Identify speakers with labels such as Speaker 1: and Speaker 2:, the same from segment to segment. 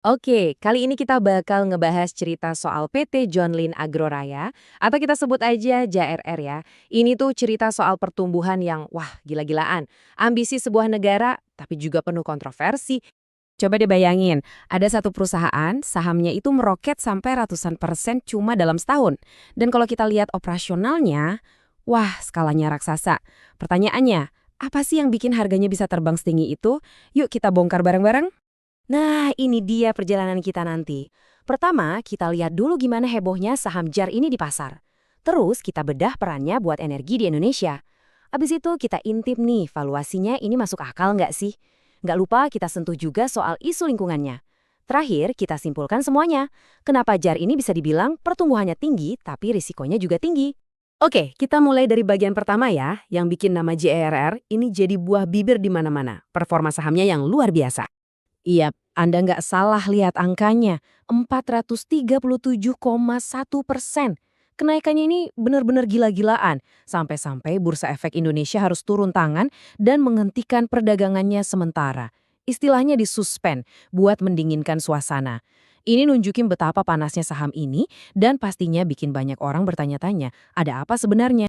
Speaker 1: Oke, kali ini kita bakal ngebahas cerita soal PT John Lynn Agroraya, atau kita sebut aja JRR ya. Ini tuh cerita soal pertumbuhan yang, wah gila-gilaan. Ambisi sebuah negara, tapi juga penuh kontroversi. Coba deh bayangin, ada satu perusahaan, sahamnya itu meroket sampai ratusan persen cuma dalam setahun. Dan kalau kita lihat operasionalnya, wah skalanya raksasa. Pertanyaannya, apa sih yang bikin harganya bisa terbang setinggi itu? Yuk kita bongkar bareng-bareng.
Speaker 2: Nah, ini dia perjalanan kita nanti. Pertama, kita lihat dulu gimana hebohnya saham JAR ini di pasar. Terus kita bedah perannya buat energi di Indonesia. Abis itu kita intip nih, valuasinya ini masuk akal nggak sih? Nggak lupa kita sentuh juga soal isu lingkungannya. Terakhir, kita simpulkan semuanya. Kenapa JAR ini bisa dibilang pertumbuhannya tinggi, tapi risikonya juga tinggi.
Speaker 1: Oke, kita mulai dari bagian pertama ya, yang bikin nama JRR ini jadi buah bibir di mana-mana. Performa sahamnya yang luar biasa. Iya, Anda nggak salah lihat angkanya, 437,1%. Kenaikannya ini benar-benar gila-gilaan, sampai-sampai Bursa Efek Indonesia harus turun tangan dan menghentikan perdagangannya sementara. Istilahnya disuspend, buat mendinginkan suasana. Ini nunjukin betapa panasnya saham ini dan pastinya bikin banyak orang bertanya-tanya, ada apa sebenarnya?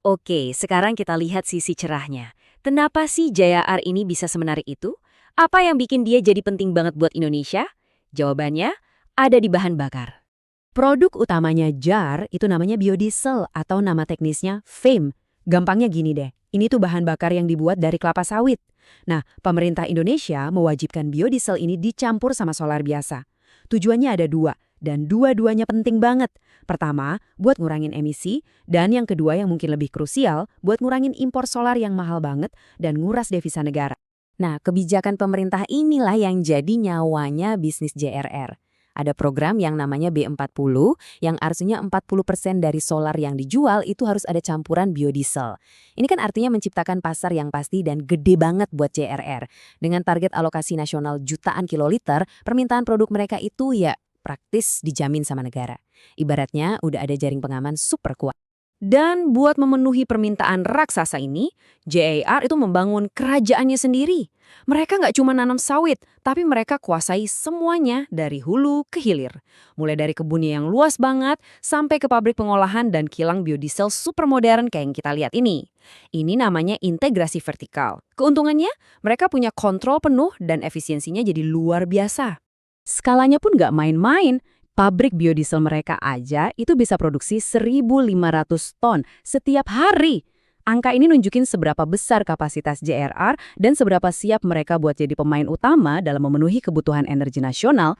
Speaker 2: Oke, sekarang kita lihat sisi cerahnya. Kenapa sih JAR ini bisa semenarik itu? Apa yang bikin dia jadi penting banget buat Indonesia? Jawabannya ada di bahan bakar.
Speaker 1: Produk utamanya JAR itu namanya biodiesel atau nama teknisnya FAME. Gampangnya gini deh, ini tuh bahan bakar yang dibuat dari kelapa sawit. Nah, pemerintah Indonesia mewajibkan biodiesel ini dicampur sama solar biasa. Tujuannya ada dua, dan dua-duanya penting banget. Pertama, buat ngurangin emisi, dan yang kedua yang mungkin lebih krusial, buat ngurangin impor solar yang mahal banget dan nguras devisa negara. Nah, kebijakan pemerintah inilah yang jadi nyawanya bisnis JRR. Ada program yang namanya B40, yang artinya 40% dari solar yang dijual itu harus ada campuran biodiesel. Ini kan artinya menciptakan pasar yang pasti dan gede banget buat JRR. Dengan target alokasi nasional jutaan kiloliter, permintaan produk mereka itu ya praktis dijamin sama negara. Ibaratnya udah ada jaring pengaman super kuat. Dan buat memenuhi permintaan raksasa ini, JAR itu membangun kerajaannya sendiri. Mereka nggak cuma nanam sawit, tapi mereka kuasai semuanya dari hulu ke hilir. Mulai dari kebunnya yang luas banget, sampai ke pabrik pengolahan dan kilang biodiesel super modern kayak yang kita lihat ini. Ini namanya integrasi vertikal. Keuntungannya, mereka punya kontrol penuh dan efisiensinya jadi luar biasa. Skalanya pun nggak main-main. Pabrik biodiesel mereka aja itu bisa produksi 1.500 ton setiap hari. Angka ini nunjukin seberapa besar kapasitas JRR dan seberapa siap mereka buat jadi pemain utama dalam memenuhi kebutuhan energi nasional.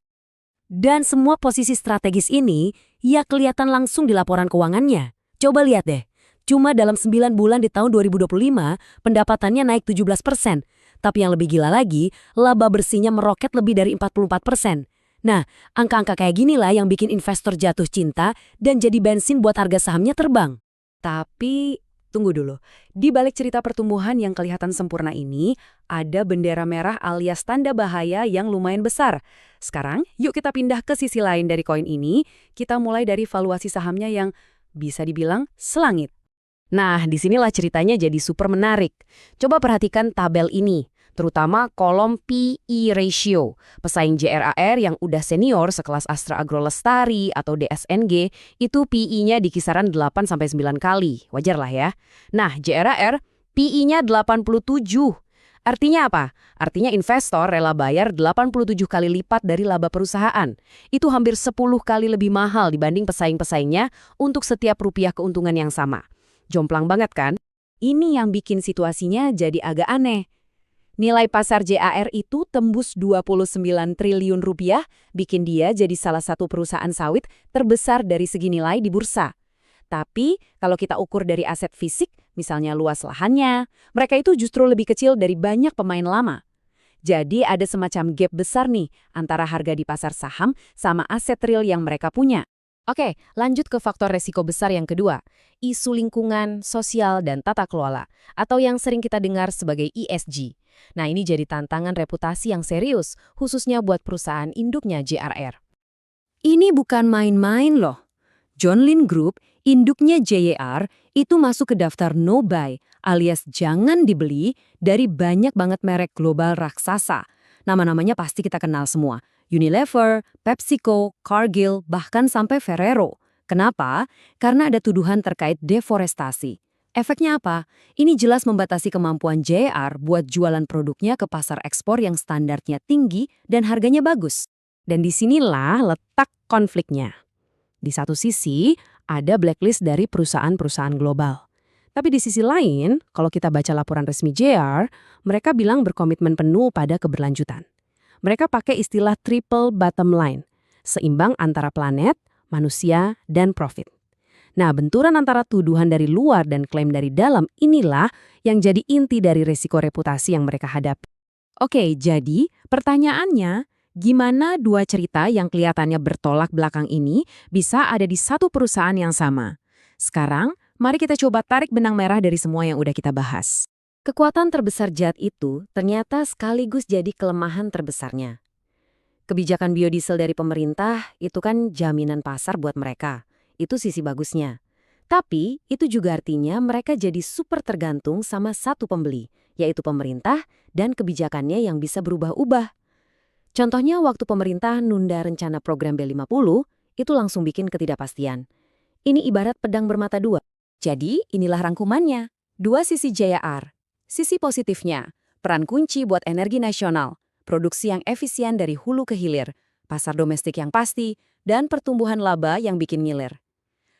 Speaker 2: Dan semua posisi strategis ini, ya kelihatan langsung di laporan keuangannya. Coba lihat deh, cuma dalam 9 bulan di tahun 2025, pendapatannya naik 17%. Tapi yang lebih gila lagi, laba bersihnya meroket lebih dari 44%. Nah, angka-angka kayak ginilah yang bikin investor jatuh cinta dan jadi bensin buat harga sahamnya terbang.
Speaker 1: Tapi, tunggu dulu. Di balik cerita pertumbuhan yang kelihatan sempurna ini, ada bendera merah alias tanda bahaya yang lumayan besar. Sekarang, yuk kita pindah ke sisi lain dari koin ini. Kita mulai dari valuasi sahamnya yang bisa dibilang selangit. Nah, disinilah ceritanya jadi super menarik. Coba perhatikan tabel ini, terutama kolom PE ratio. Pesaing JRAR yang udah senior sekelas Astra Agro Lestari atau DSNG, itu PE-nya di kisaran 8-9 kali. Wajar lah ya. Nah, JRAR, PE-nya 87. Artinya apa? Artinya investor rela bayar 87 kali lipat dari laba perusahaan. Itu hampir 10 kali lebih mahal dibanding pesaing-pesaingnya untuk setiap rupiah keuntungan yang sama. Jomplang banget kan? Ini yang bikin situasinya jadi agak aneh. Nilai pasar JAR itu tembus 29 triliun rupiah, bikin dia jadi salah satu perusahaan sawit terbesar dari segi nilai di bursa. Tapi kalau kita ukur dari aset fisik, misalnya luas lahannya, mereka itu justru lebih kecil dari banyak pemain lama. Jadi ada semacam gap besar nih antara harga di pasar saham sama aset real yang mereka punya. Oke, lanjut ke faktor resiko besar yang kedua, isu lingkungan, sosial, dan tata kelola, atau yang sering kita dengar sebagai ESG. Nah, ini jadi tantangan reputasi yang serius, khususnya buat perusahaan induknya JRR. Ini bukan main-main loh. John Lynn Group, induknya JR, itu masuk ke daftar no buy, alias jangan dibeli dari banyak banget merek global raksasa. Nama-namanya pasti kita kenal semua. Unilever, PepsiCo, Cargill, bahkan sampai Ferrero. Kenapa? Karena ada tuduhan terkait deforestasi. Efeknya apa? Ini jelas membatasi kemampuan JR buat jualan produknya ke pasar ekspor yang standarnya tinggi dan harganya bagus. Dan disinilah letak konfliknya. Di satu sisi, ada blacklist dari perusahaan-perusahaan global. Tapi di sisi lain, kalau kita baca laporan resmi JR, mereka bilang berkomitmen penuh pada keberlanjutan. Mereka pakai istilah triple bottom line, seimbang antara planet, manusia, dan profit. Nah, benturan antara tuduhan dari luar dan klaim dari dalam inilah yang jadi inti dari resiko reputasi yang mereka hadapi. Oke, jadi pertanyaannya, gimana dua cerita yang kelihatannya bertolak belakang ini bisa ada di satu perusahaan yang sama? Sekarang, mari kita coba tarik benang merah dari semua yang udah kita bahas.
Speaker 2: Kekuatan terbesar JAT itu ternyata sekaligus jadi kelemahan terbesarnya. Kebijakan biodiesel dari pemerintah itu kan jaminan pasar buat mereka. Itu sisi bagusnya. Tapi itu juga artinya mereka jadi super tergantung sama satu pembeli, yaitu pemerintah dan kebijakannya yang bisa berubah-ubah. Contohnya waktu pemerintah nunda rencana program B50, itu langsung bikin ketidakpastian. Ini ibarat pedang bermata dua.
Speaker 1: Jadi, inilah rangkumannya. Dua sisi JR. Sisi positifnya, peran kunci buat energi nasional, produksi yang efisien dari hulu ke hilir, pasar domestik yang pasti, dan pertumbuhan laba yang bikin ngiler.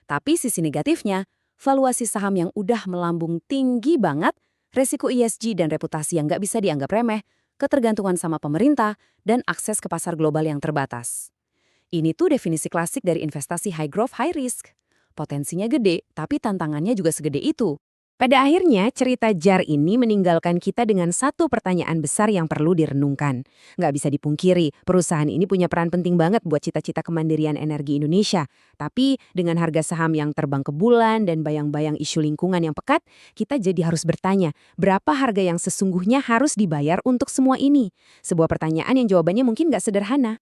Speaker 1: Tapi sisi negatifnya, valuasi saham yang udah melambung tinggi banget, resiko ESG dan reputasi yang nggak bisa dianggap remeh, ketergantungan sama pemerintah, dan akses ke pasar global yang terbatas. Ini tuh definisi klasik dari investasi high growth, high risk. Potensinya gede, tapi tantangannya juga segede itu.
Speaker 2: Pada akhirnya, cerita JAR ini meninggalkan kita dengan satu pertanyaan besar yang perlu direnungkan. Nggak bisa dipungkiri, perusahaan ini punya peran penting banget buat cita-cita kemandirian energi Indonesia. Tapi dengan harga saham yang terbang ke bulan dan bayang-bayang isu lingkungan yang pekat, kita jadi harus bertanya, berapa harga yang sesungguhnya harus dibayar untuk semua ini? Sebuah pertanyaan yang jawabannya mungkin nggak sederhana.